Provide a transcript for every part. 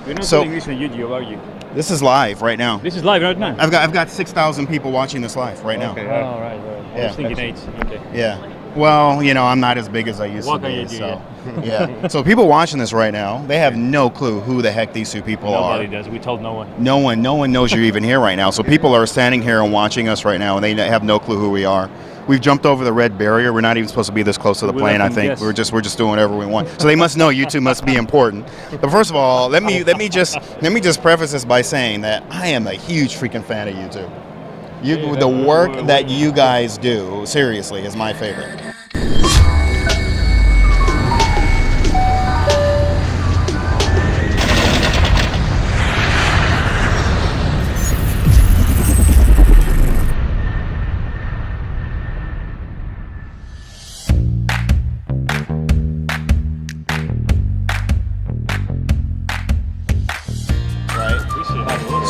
You're not putting this on YouTube, are you? This is live right now. This is live right now? I've got 6,000 people watching this live right now. Okay, right. I was thinking 8. Okay. Yeah. Well, I'm not as big as I used to be. So, yeah. So people watching this right now, they have no clue who the heck these two people are. Nobody does. We told no one. No one knows you're even here right now. So people are standing here and watching us right now, and they have no clue who we are. We've jumped over the red barrier. We're not even supposed to be this close to the plane. I think we're just doing whatever we want. So they must know you two must be important. But first of all, let me just preface this by saying that I am a huge freaking fan of you two. The work that you guys do, seriously, is my favorite.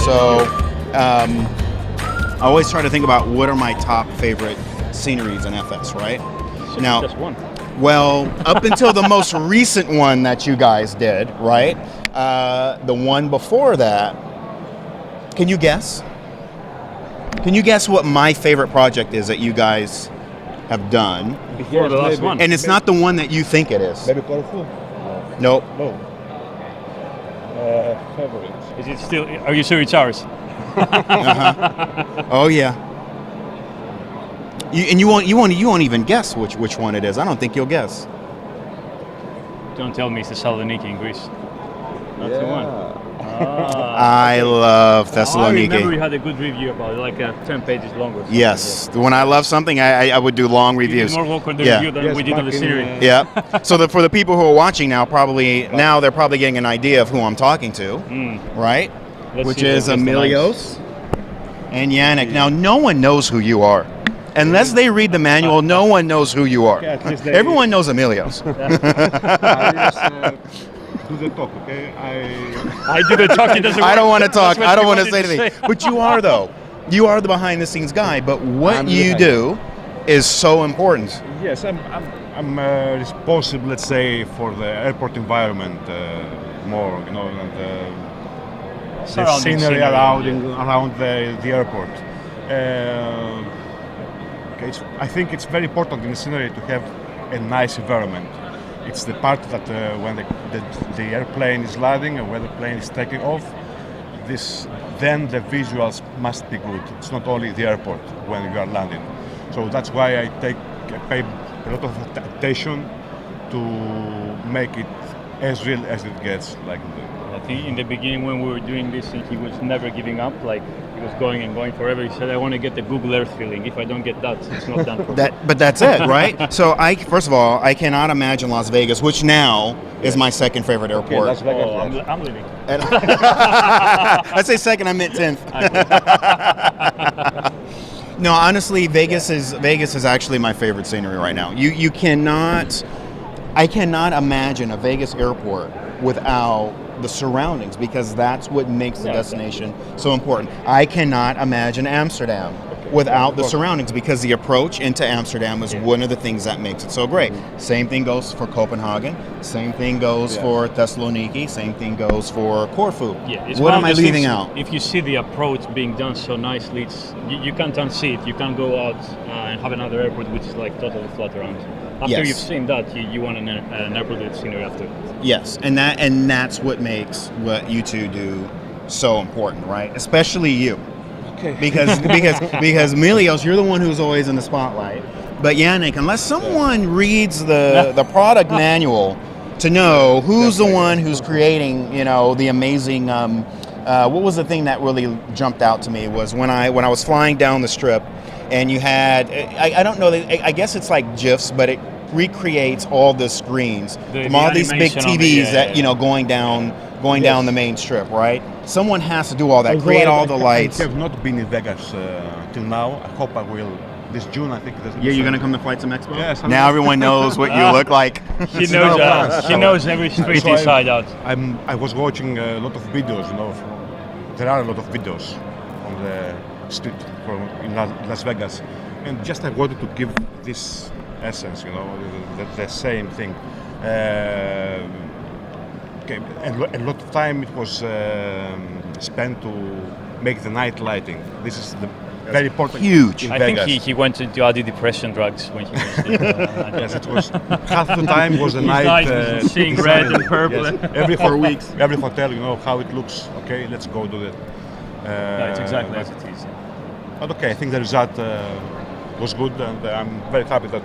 So, I always try to think about what are my top favorite sceneries in FS, right? Now, just one. Well, up until the most recent one that you guys did, right? The one before that, can you guess? Can you guess what my favorite project is that you guys have done? Before the last one. And it's not the one that you think it is. Maybe Corfu? Nope. No. Favorite. Is it still? Are you sure it's ours? Oh yeah. You won't even guess which one it is. I don't think you'll guess. Don't tell me it's the Thessaloniki in Greece. That's the one. I love Thessaloniki. I remember we had a good review about it, like 10 pages longer. Yes, when I love something, I would do long reviews. More work on the review than we did on the series. Yeah. So for the people who are watching now, they're probably getting an idea of who I'm talking to, right? Which is Emilios and Yannick. Now, no one knows who you are. Unless they read the manual, no one knows who you are. Everyone knows Emilios. Do the talk, okay? I do the talk. I don't want to talk. I don't want to say anything. But you are, though. You are the behind-the-scenes guy. But what you do is so important. Yes, I'm responsible, let's say, for the airport environment more, and the scenery around the airport. I think it's very important in the scenery to have a nice environment. It's the part that when the airplane is landing and when the plane is taking off, then the visuals must be good. It's not only the airport when you are landing. So that's why I pay a lot of attention to make it as real as it gets. I think in the beginning when we were doing this, he was never giving up. Like he was going and going forever. He said, "I want to get the Google Earth feeling. If I don't get that, it's not done for me." But that's it, right? So first of all, I cannot imagine Las Vegas, which now is my second favorite airport. Las Vegas, I'm leaving. I say second, I meant 10th. No, honestly, Vegas is actually my favorite scenery right now. I cannot imagine a Vegas airport without the surroundings, because that's what makes the destination so important. I cannot imagine Amsterdam without the surroundings, because the approach into Amsterdam is one of the things that makes it so great. Same thing goes for Copenhagen. Same thing goes for Thessaloniki. Same thing goes for Corfu. What am I leaving out? If you see the approach being done so nicely, you can't unsee it. You can't go out and have another airport which is like totally flat around. After you've seen that, you want an airport with scenery after. Yes, and that's what makes what you two do so important, right? Especially you. Okay. Because Emilios, you're the one who's always in the spotlight. But Yannick, unless someone reads the product manual to know who's the one who's creating, the amazing. What was the thing that really jumped out to me was when I was flying down the strip, and you had I don't know, I guess it's like GIFs, but it recreates all the screens from all these big TVs going down the main strip, right? Someone has to do all that, create all the lights. I have not been in Vegas till now. I hope I will this June. I think. You're going to come to FlightSimShow? Yes. Now everyone knows what you look like. He knows every street inside out. I was watching a lot of videos. There are a lot of videos on the street in Las Vegas, and just I wanted to give this essence, the same thing. Okay, and a lot of time it was spent to make the night lighting. This is the very important. Huge. I think he went into antidepressant drugs when he was yes, it was half the time was the his night. eyes seeing red and purple. Yes. Every 4 weeks, every hotel, you know how it looks. Okay, let's go do that. No, it's exactly as it is. But okay, I think the result was good, and I'm very happy that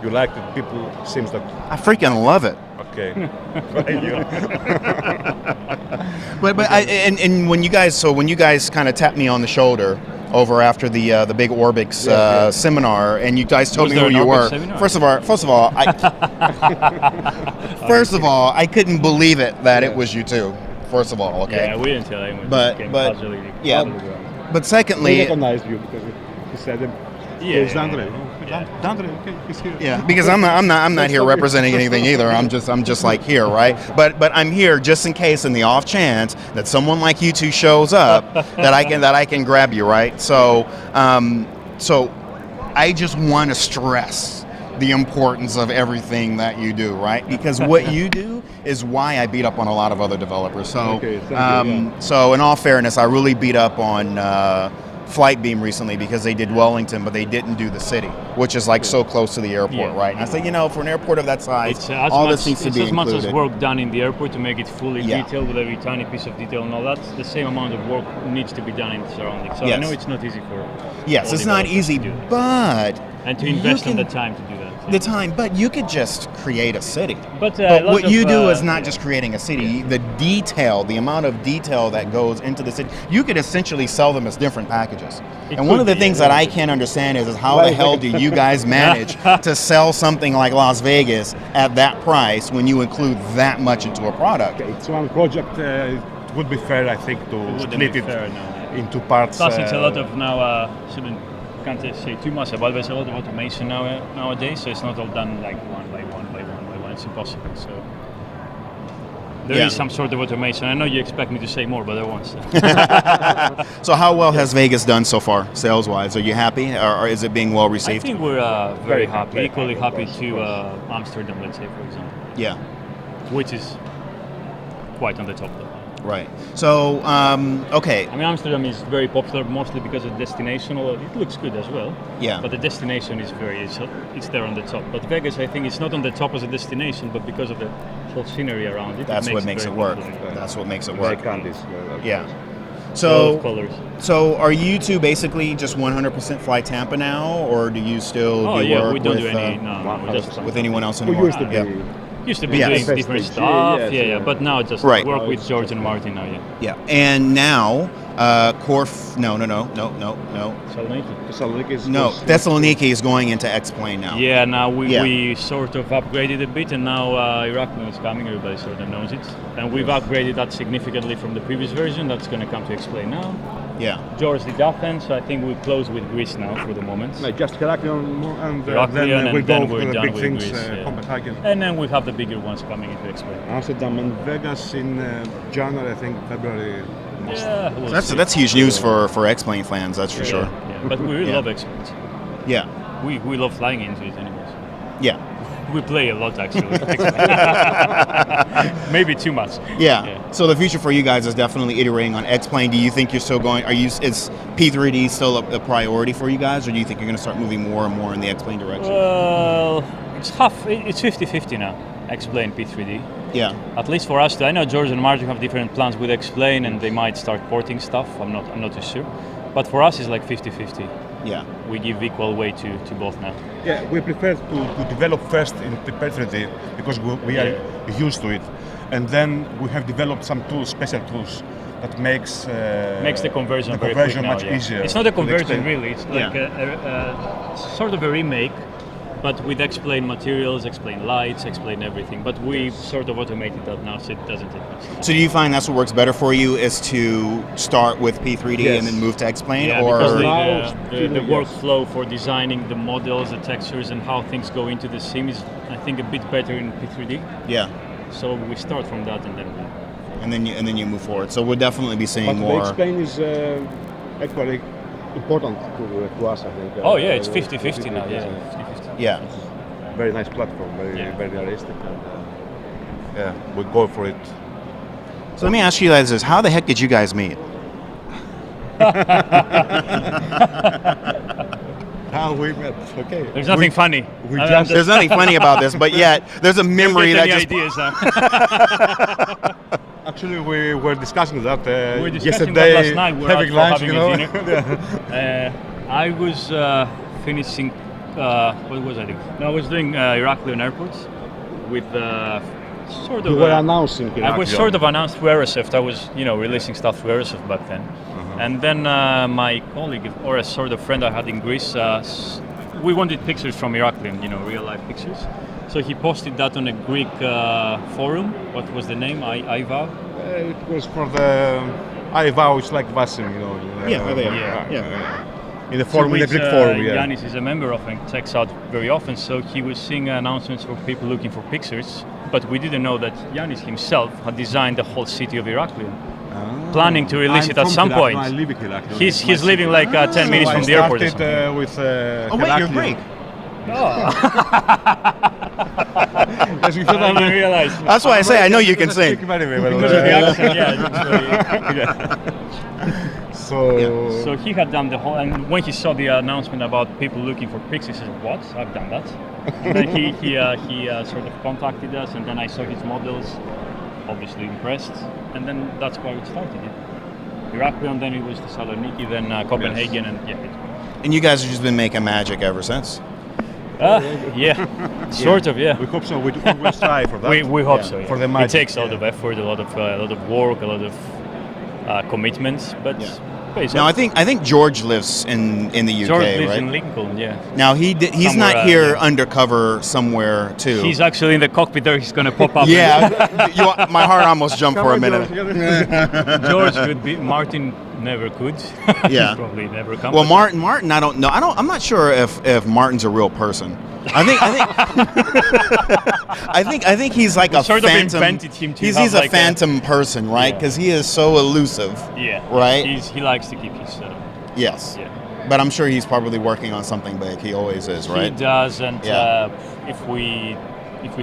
you liked it. People seems that. I freaking love it. Okay. But and when you guys kind of tapped me on the shoulder over after the big Orbix seminar, and you guys told me who you were. Seminar? First of all, I couldn't believe it that it was you two. First of all, okay. Yeah, we didn't tell him. But secondly, He recognized you because he said, "It's Andre." Andre, okay, he's here. Yeah, because I'm not here representing anything either. I'm just like here, right? But I'm here just in case, in the off chance that someone like you two shows up, that I can grab you, right? So I just want to stress the importance of everything that you do, right? Because what you do is why I beat up on a lot of other developers. So so in all fairness, I really beat up on Flightbeam recently because they did Wellington, but they didn't do the city, which is like so close to the airport, right? And I said, for an airport of that size, all this needs to be included. It's as much as work done in the airport to make it fully detailed with every tiny piece of detail and all that. The same amount of work needs to be done in the surroundings. So I know it's not easy for. Yes, it's not easy, but and to invest in the time to do that. The time, but you could just create a city. But what you do is not just creating a city. The detail, the amount of detail that goes into the city, you could essentially sell them as different packages. And one of the things that I can't understand is how the hell do you guys manage to sell something like Las Vegas at that price when you include that much into a product? Okay, it's one project. It would be fair, I think, to split it into parts. Plus, it's a lot of now. Can't say too much about it, but there's a lot of automation nowadays, so it's not all done like one by one. It's impossible. So there is some sort of automation. I know you expect me to say more, but I won't. So how well has Vegas done so far, sales-wise? Are you happy, or is it being well received? I think we're very happy, equally happy to Amsterdam, let's say, for example. Yeah. Which is quite on the top, though. Right. So, okay. I mean, Amsterdam is very popular mostly because of the destination. Although it looks good as well. Yeah. But the destination is it's there on the top. But Vegas, I think, it's not on the top as a destination, but because of the whole scenery around it. That's what makes it work. That's what makes it work. Yeah. So, are you two basically just 100% FlyTampa now, or do you still do work we don't do any. with anyone else anymore? Used to be doing different stuff, but now just work with George and Martin now, Yeah, and now Thessaloniki is going into X-Plane now. Yeah, now we sort of upgraded a bit, and now Iraqman is coming, everybody sort of knows it. And we've upgraded that significantly from the previous version, that's going to come to X-Plane now. Yeah. George did Athens, so I think we'll close with Greece now for the moment. Just Heraklion and then we're done with things, Greece. Copenhagen. And then we have the bigger ones coming into X-Plane. Amsterdam and Vegas in January, I think February. That's huge news for X-Plane fans, that's for sure. Yeah. But we really love X-Plane. Yeah. We love flying into it anyways. Yeah. We play a lot actually. Maybe too much. Yeah. So the future for you guys is definitely iterating on X-Plane. Do you think you're still going? Is P3D still a priority for you guys, or do you think you're going to start moving more and more in the X-Plane direction? Well, it's half. It's 50-50 now. X-Plane, P3D. Yeah. At least for us, I know George and Martin have different plans with X-Plane, and they might start porting stuff. I'm not too sure. But for us, it's like 50-50. Yeah. We give equal weight to both now. Yeah, we prefer to develop first in P3D because we are used to it, and then we have developed some tools, special tools, that makes the conversion very quick much easier. It's not a conversion really. It's like a sort of a remake, but with X-Plane materials, X-Plane lights, X-Plane everything. But we've sort of automated that now, so it doesn't take much time. So do you find that's what works better for you, is to start with P3D and then move to X-Plane? Yeah, or because the workflow for designing the models, the textures, and how things go into the sim is, I think, a bit better in P3D. Yeah. So we start from that and then you move forward. So we'll definitely be seeing more. But X-Plane is actually important to us, I think. It's 50-50 now. Yeah. 50-50. Yeah. Very nice platform, very realistic. And, we go for it So let me ask you guys this: how the heck did you guys meet? How we met? Okay. There's nothing funny. There's nothing funny about this, but yet there's a memory that just. Ideas, Actually, we were discussing that we were discussing yesterday, that last night. We were having out lunch, for you having know. a dinner. I was finishing. What was I doing? No, I was doing Heraklion Airport with sort of. We were announcing. I was sort of announced through Aeroseft. I was, releasing stuff through Aeroseft back then. And then my colleague, or a sort of friend I had in Greece, we wanted pictures from Heraklion, real life pictures. So he posted that on a Greek forum. What was the name? I vow. It was for the I vow. It's like Vasim, In the forum, in the Greek forum. Yeah. Yannis is a member of and checks out very often. So he was seeing announcements for people looking for pictures. But we didn't know that Yannis himself had designed the whole city of Heraklion. Planning to release it at some point. I live in Heraklion. He's living like 10 minutes from the airport. I started with Oh wait, you're Greek. As you thought, I didn't realize. That's why I say I know you can sing. Because of the accent, yeah. So he had done the whole, and when he saw the announcement about people looking for pics, he said, "What? I've done that." And then he sort of contacted us, and then I saw his models, obviously impressed, and then that's why we started it. Heraklion, then it was Thessaloniki, then Copenhagen, and And you guys have just been making magic ever since. Sort of, yeah. We hope so. We will strive for that. We hope so. Yeah. For the magic. It takes a lot of effort, a lot of work, a lot of commitments, but. Now I think George lives in the UK, George lives right? in Lincoln, yeah. Now he's Somewhere, not here undercover somewhere too. He's actually in the cockpit there. He's going to pop up. My heart almost jumped for a minute. George could be. Martin never could. Yeah, He's probably never come. Well, Martin, I don't know. I'm not sure if Martin's a real person. I think he's like a sort phantom. of invented him to he's a phantom person, right? Because he is so elusive. Yeah. Right. He likes to keep his. Yes. Yeah. But I'm sure he's probably working on something big. He always is, right? He does, and if we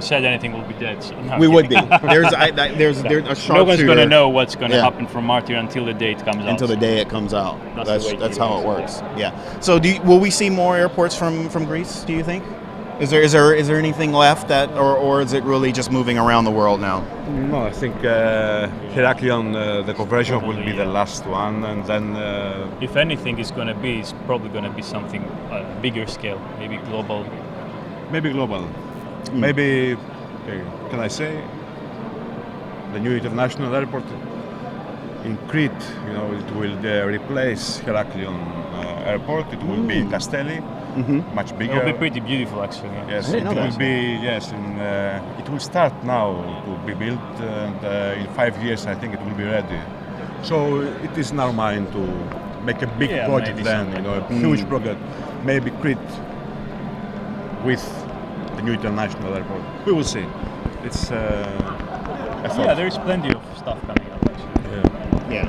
said anything, we'll be dead. So we would be. There's a sharp No one's shooter. going to know what's going to happen from Martin until the day it comes out. Until the day it comes out. That's how it works. Yeah. So will we see more airports from Greece? Do you think? Is there anything left that, or is it really just moving around the world now? No, I think Heraklion, the conversion will be the last one, and then. If anything is probably going to be something bigger scale, maybe global. Maybe global. Maybe, can I say, the new international airport in Crete, it will replace Heraklion airport. It will be in Castelli, much bigger. It will be pretty beautiful, actually. Yeah. Yes, it will be. Yes, it will start now to be built, and in 5 years, I think it will be ready. So it is in our mind to make a big project then, a huge project, maybe Crete with the new international airport. We will see. It's there is plenty of stuff coming up actually. Yeah.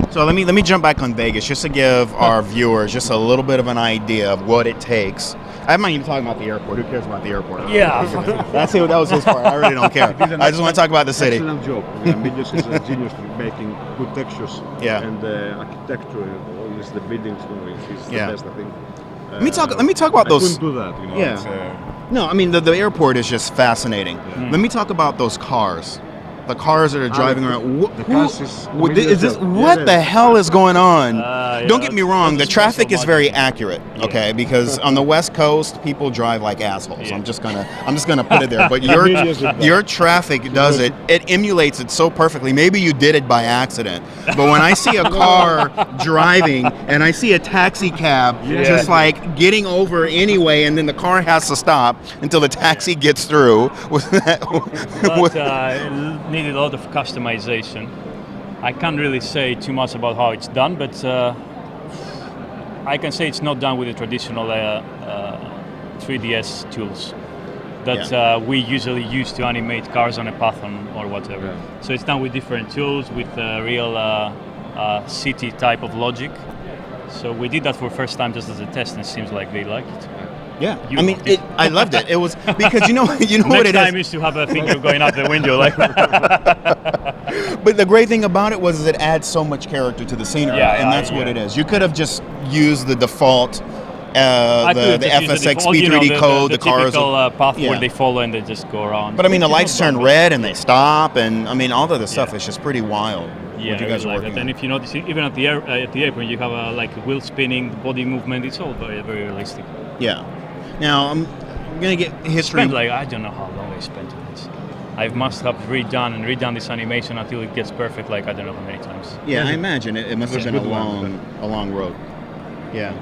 So let me jump back on Vegas just to give our viewers just a little bit of an idea of what it takes. I'm not even talking about the airport. Who cares about the airport? Yeah. That was his part. I really don't care. I just want to talk about the city. Excellent job. Milios is a genius in making good textures. Yeah. And architecture, all this, the buildings, is the best, I think. Let me talk about those. I couldn't do that, Yeah. No, I mean the airport is just fascinating. Let me talk about those cars. The cars that are driving around. What the hell is going on? Don't get me wrong. The traffic is very accurate, okay? Because on the West Coast, people drive like assholes. I'm just gonna put it there. But your traffic does it. It emulates it so perfectly. Maybe you did it by accident. But when I see a car driving and I see a taxi cab just like getting over anyway, and then the car has to stop until the taxi gets through. Needed a lot of customization. I can't really say too much about how it's done, but I can say it's not done with the traditional 3DS tools that we usually use to animate cars on a path or whatever. Yeah. So it's done with different tools, with real city type of logic. So we did that for the first time just as a test, and it seems like they like it. Yeah, I loved it. It was because you know what it is. Next time is to have a finger going out the window, like. But the great thing about it was it adds so much character to the scenery, and that's what it is. You could have just used the default, the FSX P3D code, the cars. Typical path where they follow and they just go around. But I mean, the lights turn red and they stop, and I mean, all of the stuff is just pretty wild. Yeah, what you guys are working on. And if you notice, even at the airport, you have like wheel spinning, body movement. It's all very, very realistic. Yeah. Now I'm gonna get history. I don't know how long I spent on this. I must have redone this animation until it gets perfect. Like I don't know how many times. Yeah, I imagine it must have been a long road. Yeah.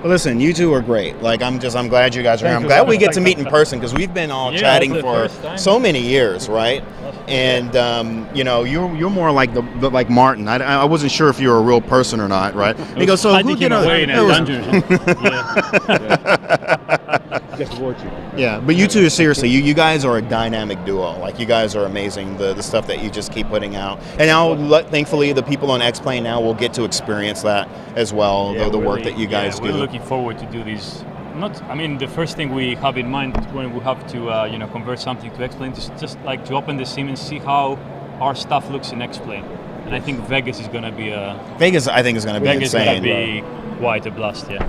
Well, listen, you two are great. Like I'm glad you guys are here. I'm glad we get to meet in person because we've been all chatting for so many years, right? And you know, you're more like the like Martin. I wasn't sure if you were a real person or not, right? He goes, so who did Just watching. Yeah, but you two, seriously, you guys are a dynamic duo. Like you guys are amazing. The stuff that you just keep putting out, and now thankfully the people on X-Plane now will get to experience that as well. The work that you guys do. We're looking forward to do this. The first thing we have in mind when we have to convert something to X-Plane is just like to open the sim and see how our stuff looks in X-Plane. And I think Vegas is going to be Vegas, I think, is going to be insane. Vegas is going to be quite a blast, yeah.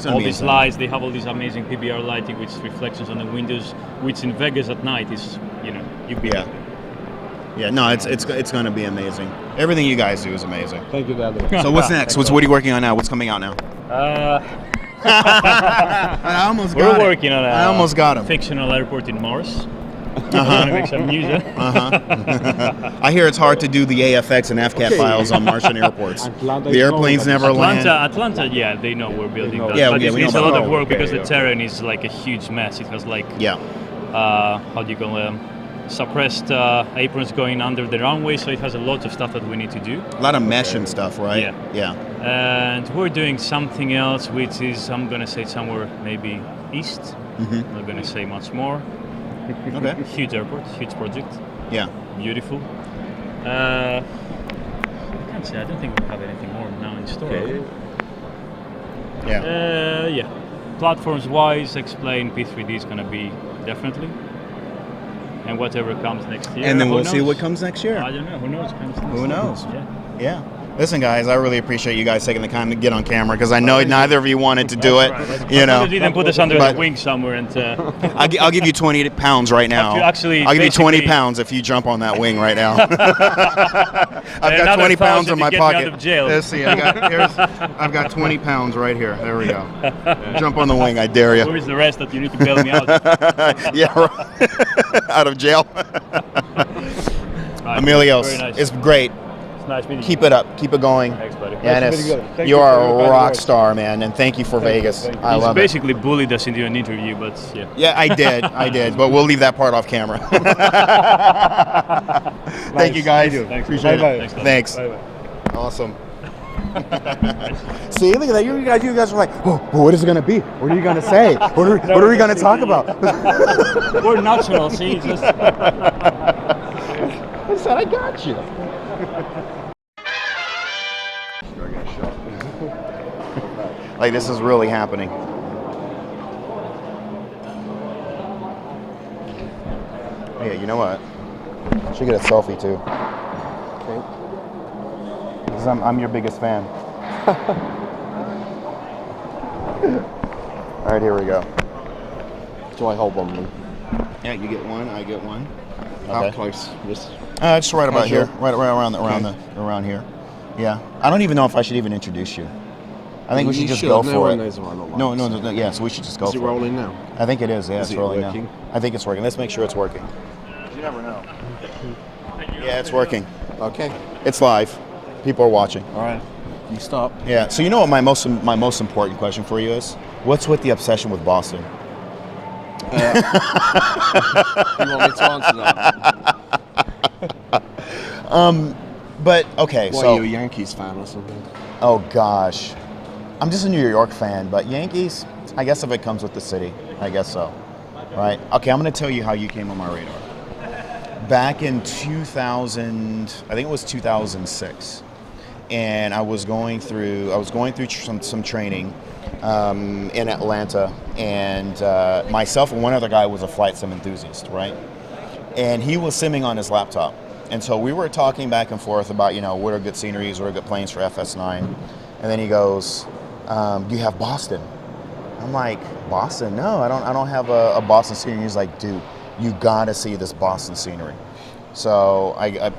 All these lights, they have all these amazing PBR lighting with reflections on the windows, which in Vegas at night is, Yeah, no, it's going to be amazing. Everything you guys do is amazing. Thank you, Dad. So what's next? What are you working on now? What's coming out now? I almost got We're working on I almost got him. Fictional airport in Mars. To make some music. I hear it's hard to do the AFX and FCAT files on Martian airports. The airplanes never land. Atlanta, yeah, they know we're building that. Yeah, but we it's know a lot that. of work because the terrain is like a huge mess. It has like how do you call them? Suppressed aprons going under the runway, so it has a lot of stuff that we need to do. A lot of mesh and stuff, right? Yeah. And we're doing something else, which is, I'm going to say somewhere maybe east. I'm not going to say much more. Okay. Huge airport, huge project. Yeah. Beautiful. I can't say, I don't think we have anything more now in store. Okay. Yeah. Platforms-wise, X-Plane P3D is going to be definitely. And whatever comes next year. And then we'll see what comes next year. I don't know. Who knows? Who knows? Yeah. Listen, guys, I really appreciate you guys taking the time to get on camera because I know neither of you wanted to do it. Right. You know, didn't put us under the wing somewhere, and I'll give you 20 pounds right now. I'll give you 20 pounds if you jump on that wing right now. I've got 20 pounds in my pocket. Out of jail. Let's see. I've got 20 pounds right here. There we go. Jump on the wing. I dare you. Where is the rest that you need to bail me out? Yeah, right. Out of jail. Emilios, nice. It's great. It's nice meeting you. Keep it up. Keep it going. Thanks, buddy. Yanis, you are a rock star, man, and thank you for Vegas. I love it. He's basically bullied us into an interview, but yeah. Yeah, I did, but we'll leave that part off camera. Thank you, guys. Thanks. Appreciate it. Thanks. Bye-bye. Awesome. See, look at that. You guys are like, oh, what is it going to be? What are you going to say? What are we going to talk about? We're natural, see? Just... I said, I got you. Like, this is really happening. Yeah, you know what? Should get a selfie too. Okay. Because I'm your biggest fan. All right, here we go. So I hold one. Yeah, you get one. I get one. How Okay. close? Just Just right about Sure. here, right around here. Yeah, I don't even know if I should even introduce you. I think we should just go for it. No, yeah, so we should just go Is for it it. rolling now? I think it is. Yeah, Is it's it rolling working? now. I think it's working. Let's make sure it's working. You never know. Yeah, it's working. Okay. It's live. People are watching. All right. You stop. Yeah. So you know what my most important question for you is? What's with the obsession with Boston? You want me to answer that? But okay, What, so are you a Yankees fan or something? oh gosh, I'm just a New York fan, but Yankees. I guess if it comes with the city, I guess so. Right? Okay, I'm going to tell you how you came on my radar. Back in 2000, I think it was 2006, and I was going through some training in Atlanta, and myself and one other guy was a flight sim enthusiast, right? And he was simming on his laptop, And so we were talking back and forth about, what are good sceneries, what are good planes for FS9. And then he goes, do you have Boston? I'm like, Boston? No, I don't have a Boston scenery. He's like, dude, you gotta see this Boston scenery. So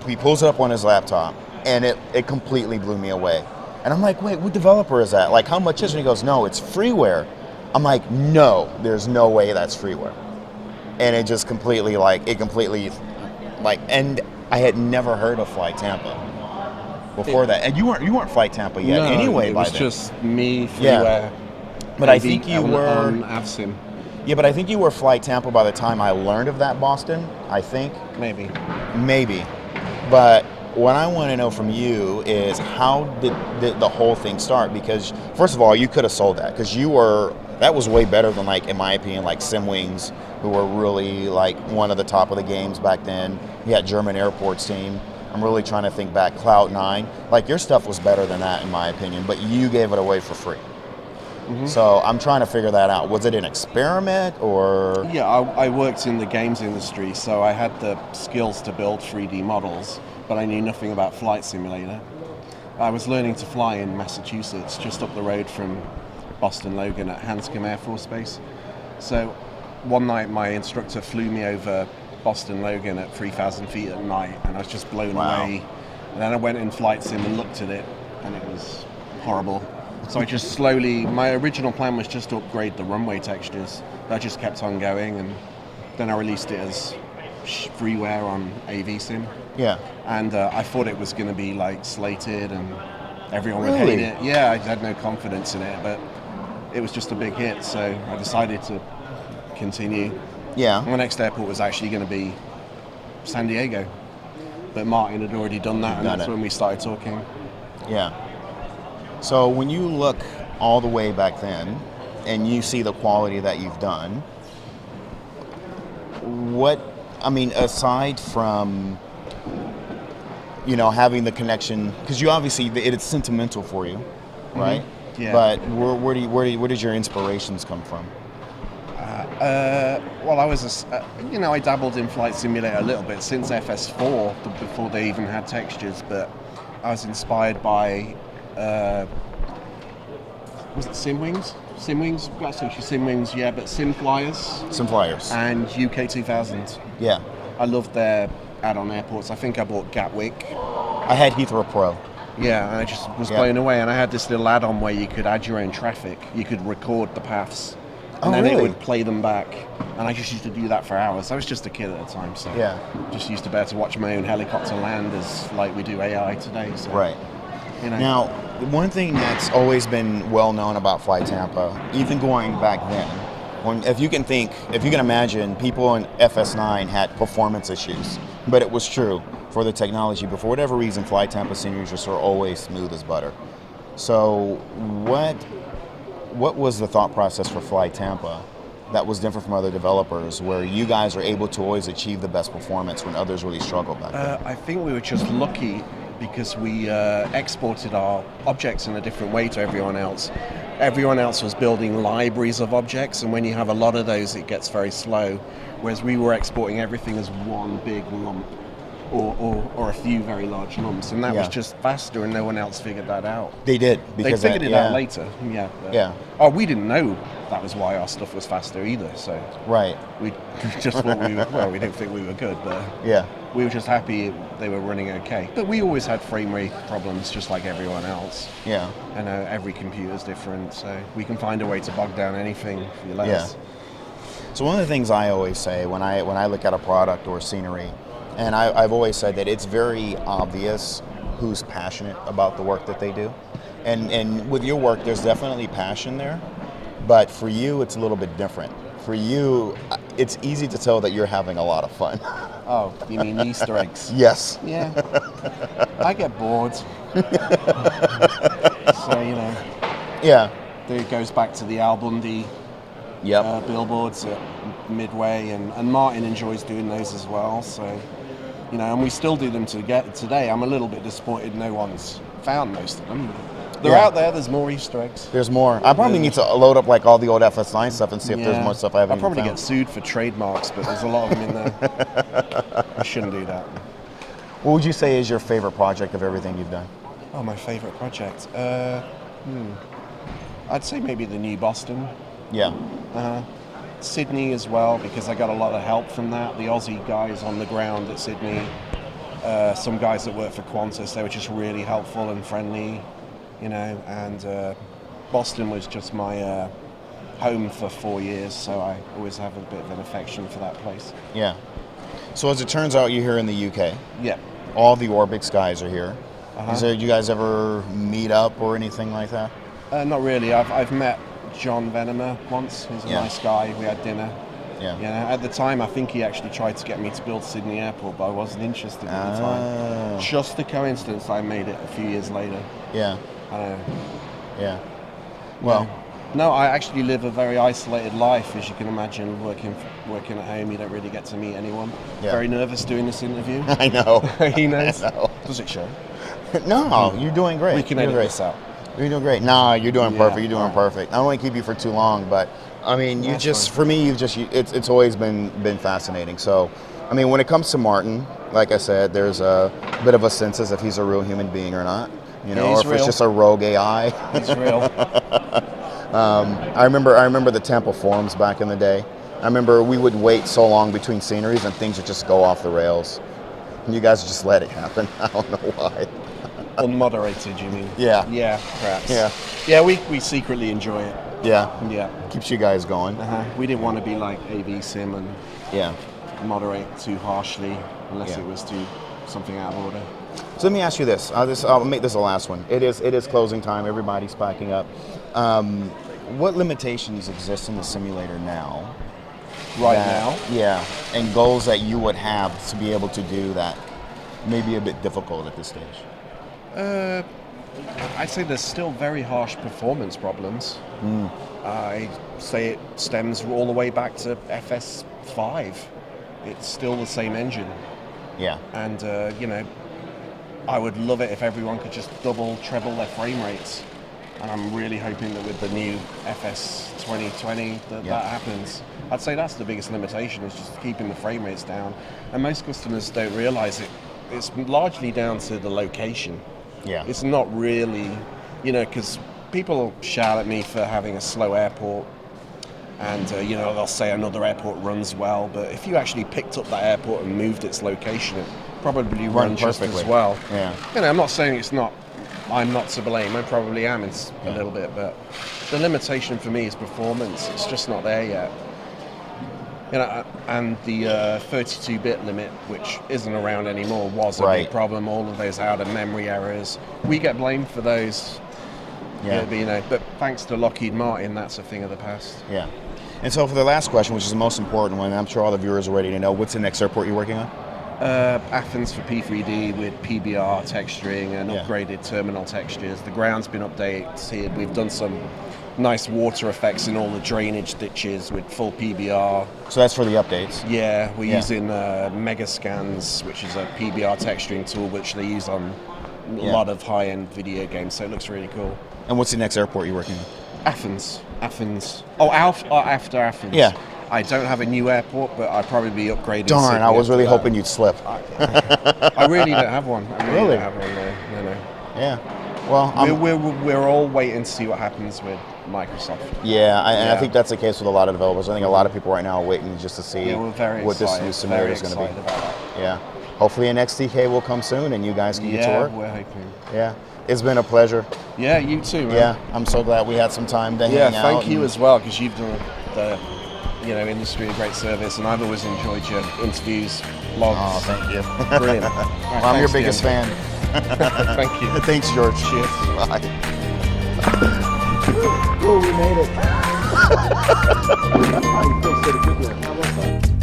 he pulls it up on his laptop, and it completely blew me away. And I'm like, wait, what developer is that? Like, how much is it? And he goes, no, it's freeware. I'm like, no, there's no way that's freeware. And it just completely, and I had never heard of FlyTampa before that. And you weren't FlyTampa yet anyway by then. It was just me, freeware. Yeah. But I think you were on AvSim. Yeah, but I think you were FlyTampa by the time I learned of that Boston, I think. Maybe. But what I want to know from you is how did the whole thing start? Because first of all, you could have sold that because that was way better than, like, in my opinion, like SimWings, who were really like one of the top of the games back then. You had German Airports team. I'm really trying to think back, Cloud9. Like, your stuff was better than that in my opinion, but you gave it away for free. Mm-hmm. So I'm trying to figure that out. Was it an experiment or? Yeah, I worked in the games industry, so I had the skills to build 3D models, but I knew nothing about Flight Simulator. I was learning to fly in Massachusetts, just up the road from Boston Logan at Hanscom Air Force Base. So one night my instructor flew me over Boston Logan at 3,000 feet at night, and I was just blown away. And then I went in Flight Sim and looked at it, and it was horrible. So I just my original plan was just to upgrade the runway textures. I just kept on going, and then I released it as freeware on AVSim. Yeah. And I thought it was going to be like slated and everyone would hate it. Yeah, I had no confidence in it, but it was just a big hit, so I decided to continue. Yeah. My next airport was actually going to be San Diego, but Martin had already done that, and that's when we started talking. Yeah. So when you look all the way back then and you see the quality that you've done, aside from, having the connection, because you obviously, it's sentimental for you, right? Mm-hmm. Yeah. But where did your inspirations come from? Well, I was, I dabbled in Flight Simulator a little bit since FS4, before they even had textures, but I was inspired by, was it SimWings? SimWings? That's actually SimWings, yeah, but SimFlyers. And UK 2000. Yeah. I loved their add-on airports. I think I bought Gatwick. I had Heathrow Pro. Yeah, and I just was blown away. And I had this little add-on where you could add your own traffic. You could record the paths. And then it would play them back. And I just used to do that for hours. I was just a kid at the time, so just used to be able to watch my own helicopter land as like we do AI today. So, right. Now, one thing that's always been well known about FlyTampa, even going back then, if you can imagine, people in FS9 had performance issues, but it was true for the technology. But for whatever reason, FlyTampa sceneries just are always smooth as butter. So, what was the thought process for FlyTampa that was different from other developers, where you guys are able to always achieve the best performance when others really struggle back then? I think we were just lucky because we exported our objects in a different way to everyone else. Everyone else was building libraries of objects, and when you have a lot of those, it gets very slow, whereas we were exporting everything as one big lump, or a few very large lumps, and that was just faster, and no one else figured that out. They did. They figured it out later. Oh, we didn't know that was why our stuff was faster either, so we just thought we didn't think we were good, but we were just happy they were running okay. But we always had frame rate problems just like everyone else. Yeah. And every computer's different, so we can find a way to bog down anything if you let us. So one of the things I always say when I look at a product or scenery, and I've always said that it's very obvious who's passionate about the work that they do. And with your work, there's definitely passion there, but for you, it's a little bit different. For you, it's easy to tell that you're having a lot of fun. Oh, you mean Easter eggs? Yes. Yeah. I get bored. So, Yeah. It goes back to the Al Bundy billboards at Midway, and Martin enjoys doing those as well. So, and we still do them today. I'm a little bit disappointed no one's found most of them. They're out there. There's more Easter eggs. There's more. I probably need to load up like all the old FS9 stuff and see if there's more stuff I haven't I'll probably found. get sued for trademarks, but there's a lot of them in there. I shouldn't do that. What would you say is your favorite project of everything you've done? Oh, my favorite project. I'd say maybe the new Boston. Yeah. Sydney as well, because I got a lot of help from that. The Aussie guys on the ground at Sydney, some guys that work for Qantas, they were just really helpful and friendly, you know. And Boston was just my home for 4 years, so I always have a bit of an affection for that place. Yeah. So as it turns out, you're here in the UK. Yeah. All the Orbix guys are here. Do you guys ever meet up or anything like that? Not really. I've met John Venomer once. He's a nice guy. We had dinner. Yeah. You know, at the time, I think he actually tried to get me to build Sydney Airport, but I wasn't interested at the time. Just a coincidence I made it a few years later. Yeah. I know. Yeah. Well. No, I actually live a very isolated life, as you can imagine. Working at home, you don't really get to meet anyone. Yeah. Very nervous doing this interview. I know. He knows. I know. Does it show? No, you're doing great. We can edit this out. You're doing great. No, you're doing perfect. You're doing perfect. I don't want to keep you for too long, but I mean, for me, it's always been fascinating. So, I mean, when it comes to Martin, like I said, there's a bit of a sense as if he's a real human being or not, you know, or if it's just a rogue AI. He's real. I remember the Tampa forums back in the day. I remember we would wait so long between sceneries and things would just go off the rails. And you guys just let it happen. I don't know why. Unmoderated, you mean? Yeah. Yeah, perhaps. Yeah. Yeah, we secretly enjoy it. Yeah. Yeah. Keeps you guys going. We didn't want to be like AV Sim and moderate too harshly unless it was too something out of order. So let me ask you this. I'll make this the last one. It is closing time. Everybody's packing up. What limitations exist in the simulator now? Now? Yeah. And goals that you would have to be able to do that may be a bit difficult at this stage? I'd say there's still very harsh performance problems. I say it stems all the way back to FS5. It's still the same engine. Yeah. And, you know, I would love it if everyone could just double, treble their frame rates. And I'm really hoping that with the new FS 2020 that happens. I'd say that's the biggest limitation, is just keeping the frame rates down. And most customers don't realize it. It's largely down to the location. Yeah. It's not really, you know, because people shout at me for having a slow airport. And, you know, they'll say another airport runs well. But if you actually picked up that airport and moved its location, it probably runs just as well. Yeah. You know, I'm not saying it's not. I'm not to blame. I probably am a little bit, but the limitation for me is performance. It's just not there yet. You know, and the 32-bit limit, which isn't around anymore, was a big problem. All of those out-of-memory errors, we get blamed for those. Yeah. You know, but thanks to Lockheed Martin, that's a thing of the past. Yeah. And so for the last question, which is the most important one, I'm sure all the viewers are ready to know, what's the next airport you're working on? Athens for P3D with PBR texturing and upgraded terminal textures. The ground's been updated. We've done some nice water effects in all the drainage ditches with full PBR. So that's for the updates? Yeah, we're using Megascans, which is a PBR texturing tool which they use on a lot of high-end video games, so it looks really cool. And what's the next airport you're working on? Athens. Oh, after Athens. Yeah. I don't have a new airport, but I'd probably be upgrading. Darn, I was really hoping you'd slip. I really don't have one. Really? Don't have one, no. Yeah. Well, we're all waiting to see what happens with Microsoft. Yeah, and I think that's the case with a lot of developers. I think a lot of people right now are waiting just to see what this new simulator is going to be. Yeah. Hopefully an XDK will come soon and you guys can get to work. Yeah, we're hoping. Yeah. It's been a pleasure. Yeah, you too, man. Yeah, I'm so glad we had some time to hang out. Yeah, thank you as well, because you've done the industry a great service, and I've always enjoyed your interviews, blogs. Oh, thank you. Brilliant. Well, I'm your biggest fan. Thank you. Thanks, George. Cheers. Bye. Oh, we made it.